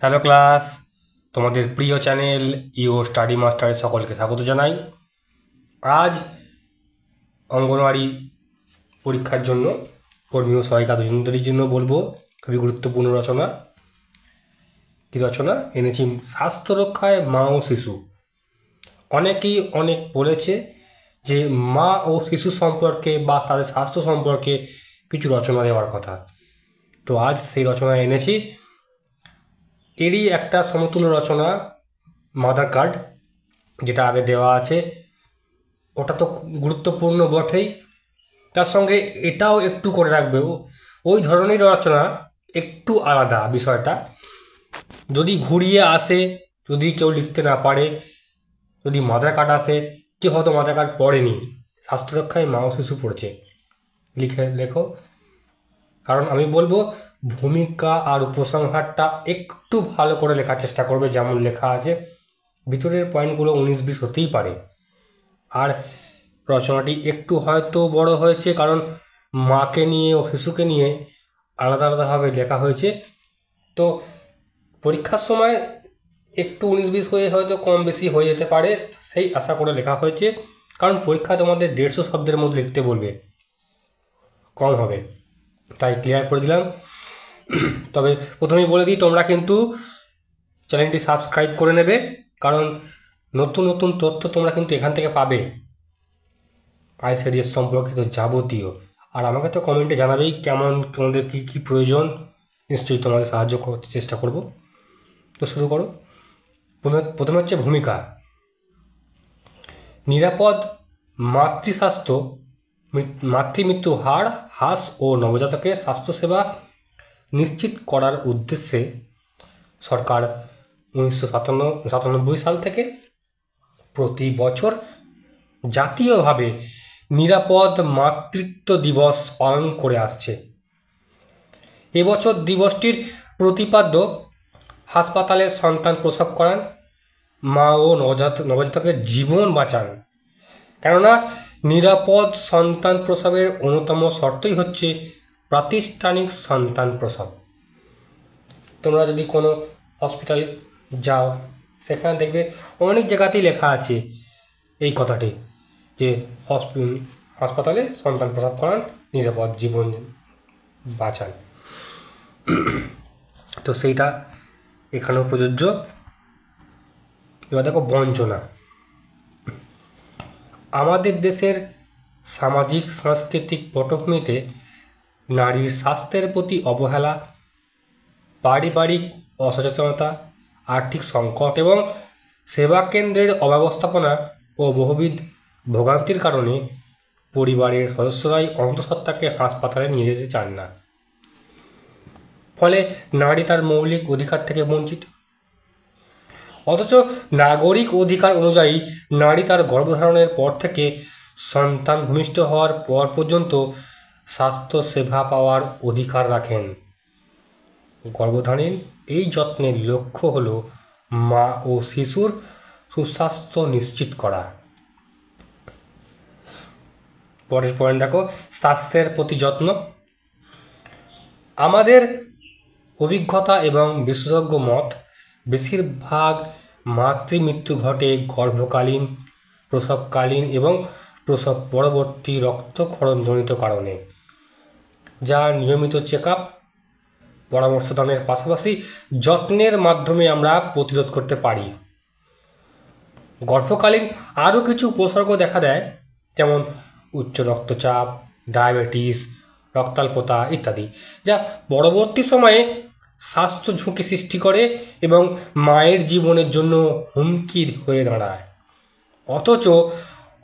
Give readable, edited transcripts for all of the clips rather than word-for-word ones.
Hello class, তোমাদের প্রিয় channel ইও স্টাডি মাস্টারে সকলকে স্বাগত জানাই। আজ অঙ্গনওয়াড়ি পরীক্ষার জন্য কর্মী ও সহায়িকা দুজনদেরই জন্য বলবো খুবই গুরুত্বপূর্ণ রচনা। কী রচনা এনেছি? স্বাস্থ্য রক্ষায় মা ও শিশু। অনেকেই অনেক বলেছে যে মা ও শিশু সম্পর্কে বা তাদের স্বাস্থ্য সম্পর্কে কিছু রচনা দেওয়ার কথা। তো আজ সেই রচনা এনেছি। এরই একটা সমতুল্য রচনা মাদার কার্ড, যেটা আগে দেওয়া আছে। ওটা তো গুরুত্বপূর্ণ বটেই, তার সঙ্গে এটাও একটু করে রাখবে। ওই ধরনের রচনা, একটু আলাদা বিষয়টা। যদি ঘুরিয়ে আসে, যদি কেউ লিখতে না পারে, যদি মাদার কার্ড আসে, কেউ হয়তো মাদার কার্ড পড়েনি, স্বাস্থ্য রক্ষায় মা ও শিশু পড়ছে, লেখো। কারণ আমি বলবো ভূমিকা আর উপসংহারটা একটু ভালো করে লেখার চেষ্টা করবে, যেমন লেখা আছে। ভিতরের পয়েন্টগুলো 19-20 হতেই পারে। আর রচনাটি একটু হয়তো বড় হয়েছে, কারণ মাকে নিয়ে ও শিশুকে নিয়ে আলাদা আলাদাভাবে লেখা হয়েছে। তো পরীক্ষার সময় একটু 19-20 হয়ে হয়তো কম বেশি হয়ে যেতে পারে, সেই আশা করে লেখা হয়েছে। কারণ পরীক্ষা তোমাদের 150 শব্দের মধ্যে লিখতে বলবে, কম হবে, তাই ক্লিয়ার করে দিলাম। তবে প্রথমেই বলে দিই, তোমরা কিন্তু চ্যানেলটি সাবস্ক্রাইব করে নেবে, কারণ নতুন নতুন তথ্য তোমরা কিন্তু এখান থেকে পাবে, আইসিডিএস সম্পর্কিত যাবতীয়। আর আমাকে তো কমেন্টে জানাবেই কেমন, তোমাদের কী কী প্রয়োজন, নিশ্চয়ই তোমাদের সাহায্য করতে চেষ্টা করব। তো শুরু করো। প্রথমে হচ্ছে ভূমিকা। নিরাপদ মাতৃস্বাস্থ্য, মাতৃমৃত্যু হার হ্রাস ও নবজাতকের স্বাস্থ্যসেবা নিশ্চিত করার উদ্দেশ্যে সরকার 1997 সাল থেকে প্রতি বছর জাতীয়ভাবে নিরাপদ মাতৃত্ব দিবস পালন করে আসছে। এবছর দিবসটির প্রতিপাদ্য হাসপাতালে সন্তান প্রসব করান, মা ও নবজাতকের জীবন বাঁচান। কেননা নিরাপদ সন্তান প্রসবের অন্যতম শর্তই হচ্ছে প্রাতিষ্ঠানিক সন্তান প্রসব। তোমরা যদি কোনো হসপিটাল যাও, সেখানে দেখবে অনেক জায়গাতেই লেখা আছে এই কথাটি, যে হাসপাতালে সন্তান প্রসব করান, নিরাপদ জীবন বাঁচান। তো সেইটা এখানেও প্রযোজ্য। এবার দেখো বঞ্চনা। আমাদের দেশের সামাজিক সাংস্কৃতিক পটভূমিতে নারীর স্বাস্থ্যের প্রতি অবহেলা, পারিবারিক অসচেতনতা, আর্থিক সংকট এবং সেবা কেন্দ্রের অব্যবস্থাপনা ও বহুবিধ ভোগান্তির কারণে পরিবারের সদস্যরাই অন্তঃসত্ত্বাকে হাসপাতালে নিয়ে যেতে চান না। ফলে নারী তার মৌলিক অধিকার থেকে বঞ্চিত। অথচ নাগরিক অধিকার অনুযায়ী নারী তার গর্ভধারণের পর থেকে সন্তান ভূমিষ্ঠ হওয়ার পর পর্যন্ত স্বাস্থ্য সেবা পাওয়ার অধিকার রাখেন। গর্ভধারণের এই যত্নের লক্ষ্য হল মা ও শিশুর সুস্বাস্থ্য নিশ্চিত করা। পরের পয়েন্ট দেখো, স্বাস্থ্যের প্রতি যত্ন। আমাদের অভিজ্ঞতা এবং বিশেষজ্ঞ মত, বেশিরভাগ মাতৃমৃত্যু ঘটে গর্ভকালীন, প্রসবকালীন এবং প্রসব পরবর্তী রক্তক্ষরণজনিত কারণে, যা নিয়মিত চেক আপ, পরামর্শদানের পাশাপাশি যত্নের মাধ্যমে আমরা প্রতিরোধ করতে পারি। গর্ভকালীন আরও কিছু উপসর্গ দেখা দেয়, যেমন উচ্চ রক্তচাপ, ডায়াবেটিস, রক্তাল্পতা ইত্যাদি, যা পরবর্তী সময়ে স্বাস্থ্য ঝুঁকি সৃষ্টি করে এবং মায়ের জীবনের জন্য হুমকি হয়ে দাঁড়ায়। অথচ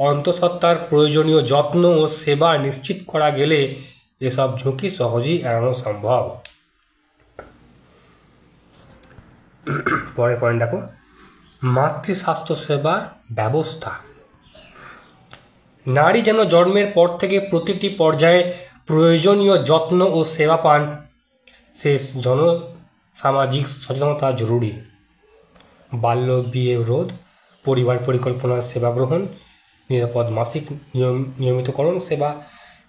অন্তঃসত্ত্বার প্রয়োজনীয় যত্ন ও সেবা নিশ্চিত করা গেলে এসব ঝুঁকি সহজেই এড়ানো সম্ভব। পরের পয়েন্ট দেখো, মাতৃস্বাস্থ্য সেবার ব্যবস্থা। নারী যেন জন্মের পর থেকে প্রতিটি পর্যায়ে প্রয়োজনীয় যত্ন ও সেবা পান, সে সামাজিক সচেতনতা জরুরি। বাল্য বিয়ে রোধ, পরিবার পরিকল্পনার সেবা গ্রহণ, নিরাপদ মাসিক নিয়মিতকরণ সেবা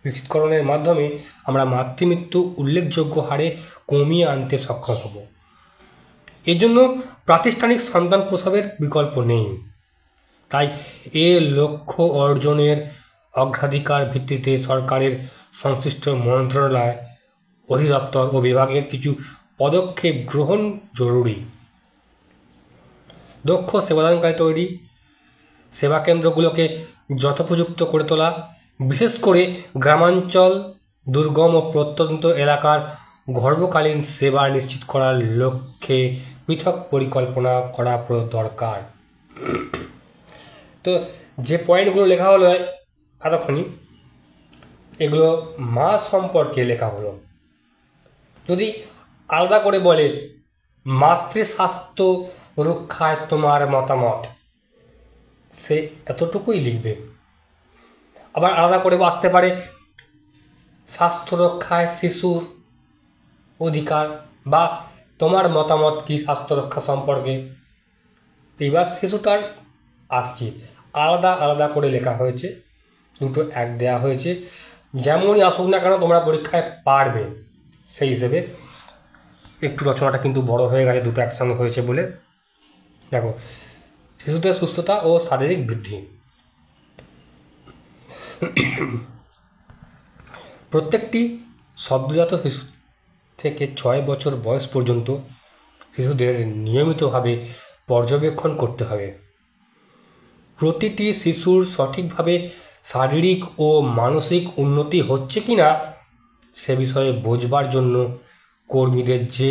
নিশ্চিতকরণের মাধ্যমে আমরা মাতৃমৃত্যু উল্লেখযোগ্য হারে কমিয়ে আনতে সক্ষম হব। এর জন্য প্রাতিষ্ঠানিক সন্তান প্রসবের বিকল্প নেই। তাই এ লক্ষ্য অর্জনের অগ্রাধিকার ভিত্তিতে সরকারের সংশ্লিষ্ট মন্ত্রণালয়, অধিদপ্তর ও বিভাগের কিছু পদক্ষেপ গ্রহণ জরুরি। দক্ষ সেবাদানকারী তৈরি, সেবাকেন্দ্রগুলোকে যথোপযুক্ত করে তোলা, বিশেষ করে গ্রামাঞ্চল, দুর্গম ও প্রত্যন্ত এলাকার গর্ভকালীন সেবা নিশ্চিত করার লক্ষ্যে পৃথক পরিকল্পনা করা দরকার। তো যে পয়েন্টগুলো লেখা হলো এতক্ষণই, এগুলো মা সম্পর্কে লেখা হলো। যদি আলাদা করে বলে মাতৃস্বাস্থ্য রক্ষায় তোমার মতামত, সে এতটুকুই লিখবে। আবার আলাদা করে আসতে পারে স্বাস্থ্য রক্ষায় শিশুর অধিকার, বা তোমার মতামত কি স্বাস্থ্য রক্ষা সম্পর্কে। এবার শিশুটার আসছি, আলাদা আলাদা করে লেখা হয়েছে, দুটো এক দেয়া হয়েছে। যেমনই আসুক না কেন তোমরা পরীক্ষায় পারবে, সেই হিসেবে একটু রচনাটা কিন্তু বড় হয়ে গেছে, দুটো একসঙ্গে হয়েছে বলে। দেখো, শিশুদের সুস্থতা ও শারীরিক বৃদ্ধি। প্রত্যেকটি সদ্যজাত শিশু থেকে 6 বছর বয়স পর্যন্ত শিশুদের নিয়মিতভাবে পর্যবেক্ষণ করতে হবে। প্রতিটি শিশুর সঠিকভাবে শারীরিক ও মানসিক উন্নতি হচ্ছে কি না সে বিষয়ে বোঝবার জন্য কর্মীদের যে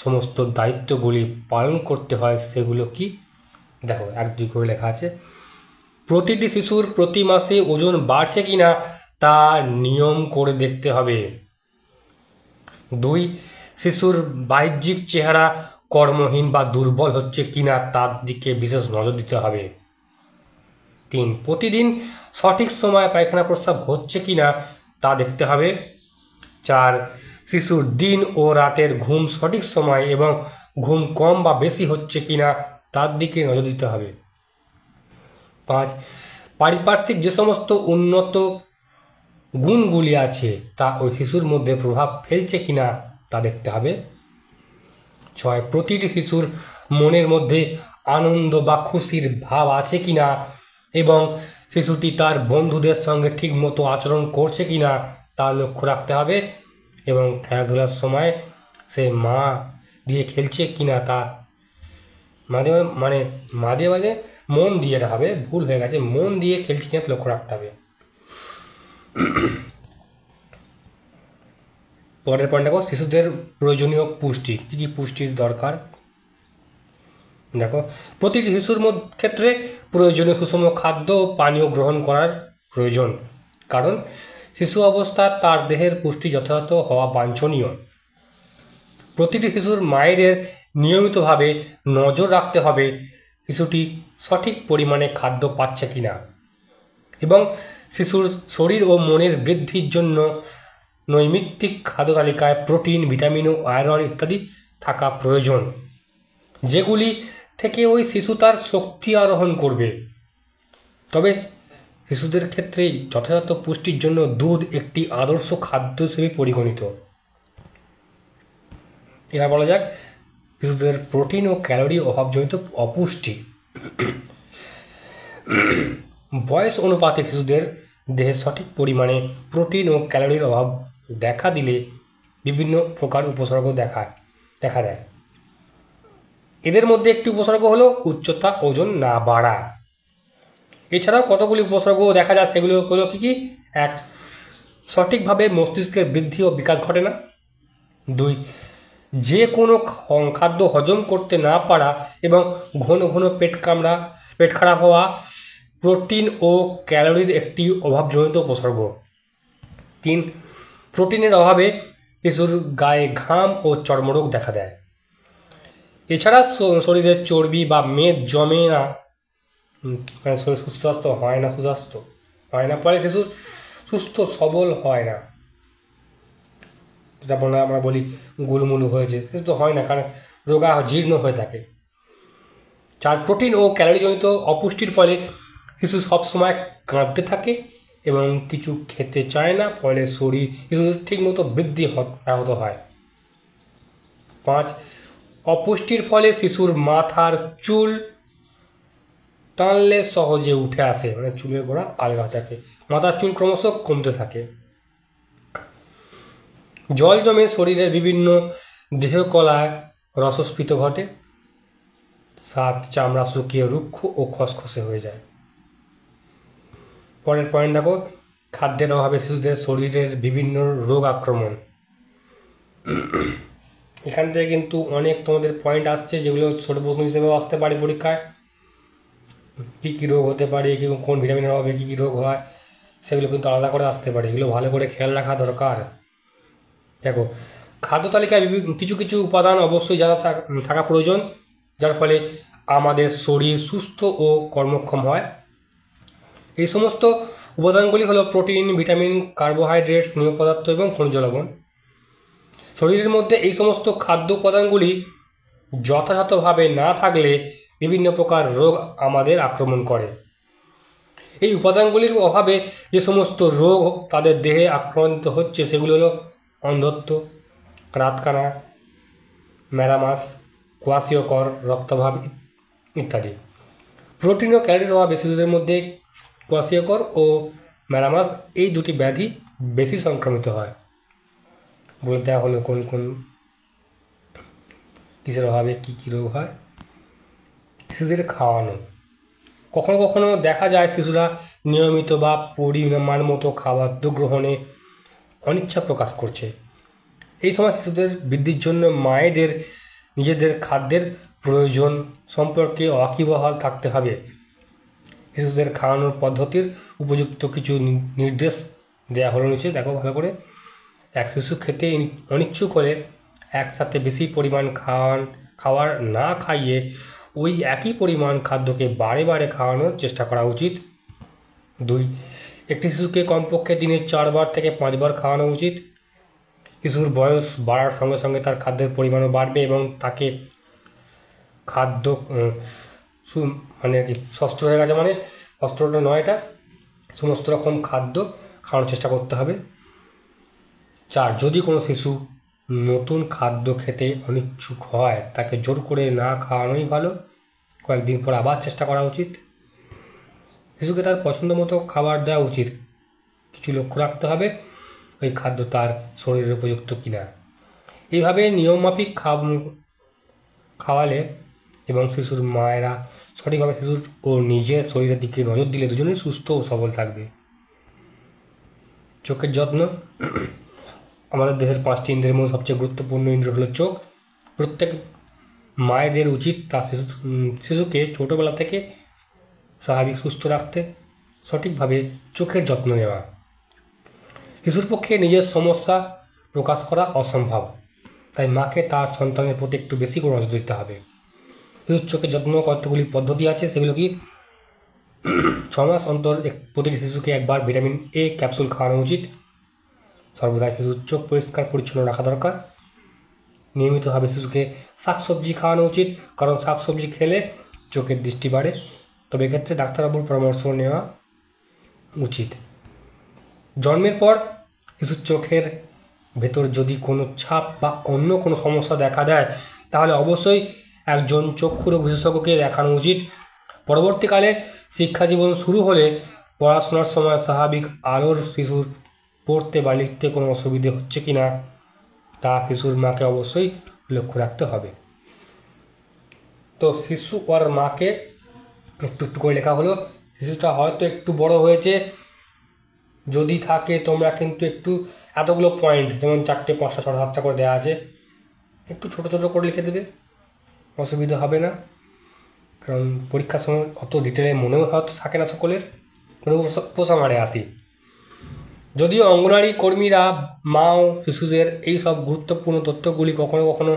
সমস্ত দায়িত্বগুলি পালন করতে হয় সেগুলো কি, দেখো 1-2 করে লেখা আছে। প্রতিটি শিশুর প্রতি মাসে ওজন বাড়ছে কিনা তা নিয়ম করে দেখতে হবে। 2, শিশুর বাহ্যিক চেহারা কর্মহীন বা দুর্বল হচ্ছে কিনা তার দিকে বিশেষ নজর দিতে হবে। 3, প্রতিদিন সঠিক সময়ে পায়খানা প্রস্রাব হচ্ছে কিনা তা দেখতে হবে। 4, শিশুর দিন ও রাতের ঘুম সঠিক সময় এবং ঘুম কম বা বেশি হচ্ছে কিনা তার দিকে নজর দিতে হবে। 5, পারিপার্শ্বিক যে সমস্ত উন্নত গুণগুলি আছে তা ওই শিশুর মধ্যে প্রভাব ফেলছে কিনা তা দেখতে হবে। 6, প্রতিটি শিশুর মনের মধ্যে আনন্দ বা খুশির ভাব আছে কিনা এবং শিশুটি তার বন্ধুদের সঙ্গে ঠিকমতো আচরণ করছে কিনা তা লক্ষ্য রাখতে হবে, এবং খেলাধুলার সময় সে মা দিয়ে খেলছে কিনা তা মাঝে মাঝে মন দিয়ে হবে, ভুল হয়ে গেছে, মন দিয়ে খেলছে কিনা লক্ষ্য রাখতে হবে। পরের পয়েন্ট দেখো, শিশুদের প্রয়োজনীয় পুষ্টি। কী কী পুষ্টির দরকার দেখো। প্রতিটি শিশুর ক্ষেত্রে প্রয়োজনীয় সুষম খাদ্য ও পানীয় গ্রহণ করার প্রয়োজন, কারণ শিশু অবস্থা তার দেহের পুষ্টি যথাযথ হওয়া বাঞ্ছনীয়। প্রতিটি শিশুর মায়েদের নিয়মিতভাবে নজর রাখতে হবে শিশুটি সঠিক পরিমাণে খাদ্য পাচ্ছে কিনা, এবং শিশুর শরীর ও মনের বৃদ্ধির জন্য নৈমিত্তিক খাদ্য তালিকায় প্রোটিন, ভিটামিন ও আয়রন ইত্যাদি থাকা প্রয়োজন, যেগুলি থেকে ওই শিশু তার শক্তি আরোহণ করবে। তবে শিশুদের ক্ষেত্রে যথাযথ পুষ্টির জন্য দুধ একটি আদর্শ খাদ্য হিসেবে পরিগণিত। এবার বলা যাক শিশুদের প্রোটিন ও ক্যালোরি অভাবজনিত অপুষ্টি। বয়স অনুপাতে শিশুদের দেহে সঠিক পরিমাণে প্রোটিন ও ক্যালোরির অভাব দেখা দিলে বিভিন্ন প্রকার উপসর্গ দেখা দেয়। এদের মধ্যে একটি উপসর্গ হলো উচ্চতা, ওজন না বাড়া। এছাড়াও কতগুলি উপসর্গ দেখা যায়, সেগুলো হলো কী কী? 1, সঠিকভাবে মস্তিষ্কের বৃদ্ধি ও বিকাশ ঘটে না। 2, যে কোনো খাদ্য হজম করতে না পারা এবং ঘন ঘন পেট খারাপ হওয়া প্রোটিন ও ক্যালোরির একটি অভাবজনিত উপসর্গ। 3, প্রোটিনের অভাবে শিশুর গায়ে ঘাম ও চর্মরোগ দেখা দেয়। এছাড়া শরীরের চর্বি বা মেদ জমে না, শরীর সুস্বাস্থ্য হয় না, ফলে শিশুর সুস্থ সবল হয় না। যেমন আমরা বলি গুলমুলু হয়েছে, কিন্তু হয় না, কারণ রোগা জীর্ণ হয়ে থাকে। 4, প্রোটিন ও ক্যালোরিজনিত অপুষ্টির ফলে শিশু সবসময় কাঁদতে থাকে এবং কিছু খেতে চায় না, ফলে শিশুর ঠিকমতো বৃদ্ধি ব্যাহত হয়। 5, অপুষ্টির ফলে শিশুর মাথার চুল টানলে সহজে উঠে আসে, মানে চুলের গোড়া আলগা থাকে, মাথার চুল ক্রমশ কমতে থাকে। জল জমে শরীরের বিভিন্ন দেহকলায় রসস্ফীত ঘটে, সাত চামড়া শুকিয়ে রুক্ষ ও খসখসে হয়ে যায়। পরের পয়েন্ট দেখো, খাদ্যের অভাবে শিশুদের শরীরের বিভিন্ন রোগ আক্রমণ। এখান থেকে কিন্তু অনেক তোমাদের পয়েন্ট আসছে যেগুলো ছোট প্রশ্ন হিসেবেও আসতে পারে পরীক্ষায়। কী কী রোগ হতে পারে, কি কোন ভিটামিনের অভাবে কী কী রোগ হয়, সেগুলো কিন্তু আলাদা করে আসতে পারে, এগুলো ভালো করে খেয়াল রাখা দরকার। দেখো, খাদ্য তালিকায় কিছু কিছু উপাদান অবশ্যই জানা থাকা প্রয়োজন, যার ফলে আমাদের শরীর সুস্থ ও কর্মক্ষম হয়। এই সমস্ত উপাদানগুলি হলো প্রোটিন, ভিটামিন, কার্বোহাইড্রেট, স্নেহ পদার্থ এবং খনিজ লবণ। শরীরের মধ্যে এই সমস্ত খাদ্য উপাদানগুলি যথাযথভাবে না থাকলে বিভিন্ন প্রকার রোগ আমাদের আক্রমণ করে। এই উপাদানগুলির অভাবে যে সমস্ত রোগ তাদের দেহে আক্রান্ত হচ্ছে সেগুলো হলো অন্ধত্ব, রাতকানা, ম্যারামাস, কোয়াশিয়কর, রক্তাভাব ইত্যাদি। প্রোটিন ও ক্যালোরির অভাবে শিশুদের মধ্যে কোয়াশিয়কর ও ম্যারামাস এই দুটি ব্যাধি বেশি সংক্রমিত হয়। বলে দেওয়া হলো কোন কোন কিসের অভাবে কী কী রোগ হয়। শিশুদের খাওয়ানো, কখনো কখনো দেখা যায় শিশুরা নিয়মিত বা পরিমাণ মতো খাদ্য গ্রহণে অনিচ্ছা প্রকাশ করছে। এই সময় শিশুদের বৃদ্ধির জন্য মায়েদের নিজেদের খাদ্যের প্রয়োজন সম্পর্কে ওয়াকিবহাল থাকতে হবে। শিশুদের খাওয়ানোর পদ্ধতির উপযুক্ত কিছু নির্দেশ দেওয়া হলো নিচে, দেখো ভালো করে। এক শিশু খেতে অনিচ্ছুক হলে একসাথে বেশি পরিমাণ খাওয়ার না খাইয়ে ওই একই পরিমাণ খাদ্যকে বারে বারে খাওয়ানোর চেষ্টা করা উচিত। 2, একটি শিশুকে কমপক্ষে দিনে 4 বার থেকে 5 বার খাওয়ানো উচিত। শিশুর বয়স বাড়ার সঙ্গে সঙ্গে তার খাদ্যের পরিমাণও বাড়বে এবং তাকে খাদ্য মানে কি শস্ত্র হয়ে গেছে, মানে অস্ত্রটা নয়, এটা সমস্ত রকম খাদ্য খাওয়ানোর চেষ্টা করতে হবে। 4, যদি কোনো শিশু নতুন খাদ্য খেতে অনিচ্ছুক হয় তাকে জোর করে না খাওয়ানোই ভালো, কয়েকদিন পর আবার চেষ্টা করা উচিত। শিশুকে তার পছন্দ মতো খাবার দেওয়া উচিত, কিছু লক্ষ্য রাখতে হবে ওই খাদ্য তার শরীরের উপযুক্ত কিনা। এইভাবে নিয়মমাফিক খাওয়ালে এবং শিশুর মায়েরা সঠিকভাবে শিশুর ও নিজের শরীরের দিকে নজর দিলে দুজনেই সুস্থ ও সবল থাকবে। চোখের যত্ন, আমাদের দেহের 5টি ইন্দ্রিয়ের মধ্যে সবচেয়ে গুরুত্বপূর্ণ ইন্দ্রিয় হলো চোখ। প্রত্যেক মায়েদের উচিত তার শিশুকে ছোটোবেলা থেকে স্বাভাবিক সুস্থ রাখতে সঠিকভাবে চোখের যত্ন নেওয়া। শিশুর পক্ষে নিজের সমস্যা প্রকাশ করা অসম্ভব, তাই মাকে তার সন্তানের প্রতি একটু বেশি করে নজর দিতে হবে। শিশুর চোখের যত্ন কতগুলি পদ্ধতি আছে, সেগুলো কি 6 মাস অন্তর প্রতিটি শিশুকে একবার ভিটামিন A ক্যাপসুল খাওয়ানো উচিত। সর্বদা শিশুর চোখ পরিষ্কার পরিচ্ছন্ন রাখা দরকার। নিয়মিতভাবে শিশুকে শাকসবজি খাওয়ানো উচিত, কারণ শাকসবজি খেলে চোখের দৃষ্টি বাড়ে, তবে এক্ষেত্রে ডাক্তারবাবুর পরামর্শ নেওয়া উচিত। জন্মের পর শিশুর চোখের ভেতর যদি কোনো ছাপ বা অন্য কোনো সমস্যা দেখা দেয় তাহলে অবশ্যই একজন চক্ষু রোগ বিশেষজ্ঞকে দেখানো উচিত। পরবর্তীকালে শিক্ষাজীবন শুরু হলে পড়াশোনার সময় স্বাভাবিক আলোর শিশুর পড়তে বা লিখতে কোনো অসুবিধে হচ্ছে কি না তা শিশুর মাকে অবশ্যই লক্ষ্য রাখতে হবে। তো শিশু আর মাকে একটু একটু করে লেখা হলো। শিশুটা হয়তো একটু বড় হয়েছে, যদি থাকে তোমরা কিন্তু একটু এতগুলো পয়েন্ট, যেমন 4টে 5টা 6টা 7টা করে দেওয়া আছে, একটু ছোটো ছোটো করে লিখে দেবে, অসুবিধা হবে না। কারণ পরীক্ষার সময় অত ডিটেলে মনেও হয়তো থাকে না সকলের, পোষা মারে আসি। যদিও অঙ্গনওয়াড়ি কর্মীরা মা ও শিশুদের এই সব গুরুত্বপূর্ণ তথ্যগুলি কখনো কখনো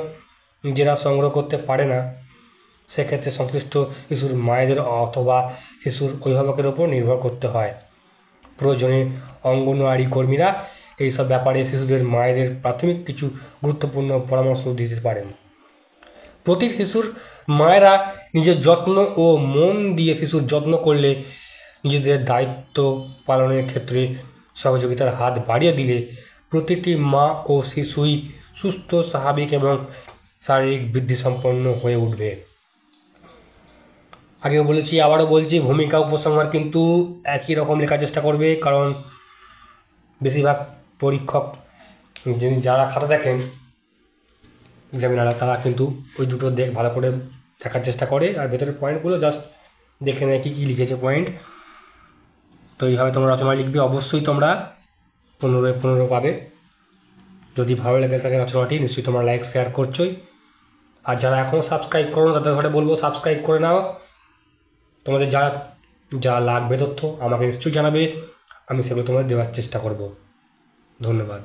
নিজেরা সংগ্রহ করতে পারে না, সেক্ষেত্রে সংশ্লিষ্ট শিশুর মায়েদের অথবা শিশুর অভিভাবকের ওপর নির্ভর করতে হয়। প্রয়োজনে অঙ্গনওয়াড়ি কর্মীরা এইসব ব্যাপারে শিশুদের মায়েদের প্রাথমিক কিছু গুরুত্বপূর্ণ পরামর্শ দিতে পারেন। প্রতি শিশুর মায়েরা নিজের যত্ন ও মন দিয়ে শিশুর যত্ন করলে, নিজেদের দায়িত্ব পালনের ক্ষেত্রে সহযোগিতার হাত বাড়িয়ে দিলে প্রতিটি মা ও শিশুই সুস্থ, স্বাভাবিক এবং শারীরিক বৃদ্ধিসম্পন্ন হয়ে উঠবে। আগেও বলেছি, আবারও বলছি, ভূমিকা উপসংহার কিন্তু একই রকম লেখার চেষ্টা করবে, কারণ বেশিরভাগ পরীক্ষক যারা খাতা দেখেন এক্সামিনাররা, তারা কিন্তু ওই দুটো ভালো করে দেখার চেষ্টা করে, আর ভেতরের পয়েন্টগুলো জাস্ট দেখে নেয় কী কী লিখেছে পয়েন্ট। তো এইভাবে তোমরা রচনা লিখবে, অবশ্যই তোমরা 15-15 পাবে। যদি ভালো লাগে থাকে রচনাটি, নিশ্চয়ই তোমরা লাইক শেয়ার করছোই। আর যারা এখনও সাবস্ক্রাইব করো না, তাদের ঘরে বলবো সাবস্ক্রাইব করে নাও। তোমাদের যা লাগবে তথ্য আমাকে নিশ্চয়ই জানাবে, আমি সেগুলো তোমাদের দেওয়ার চেষ্টা করব। ধন্যবাদ।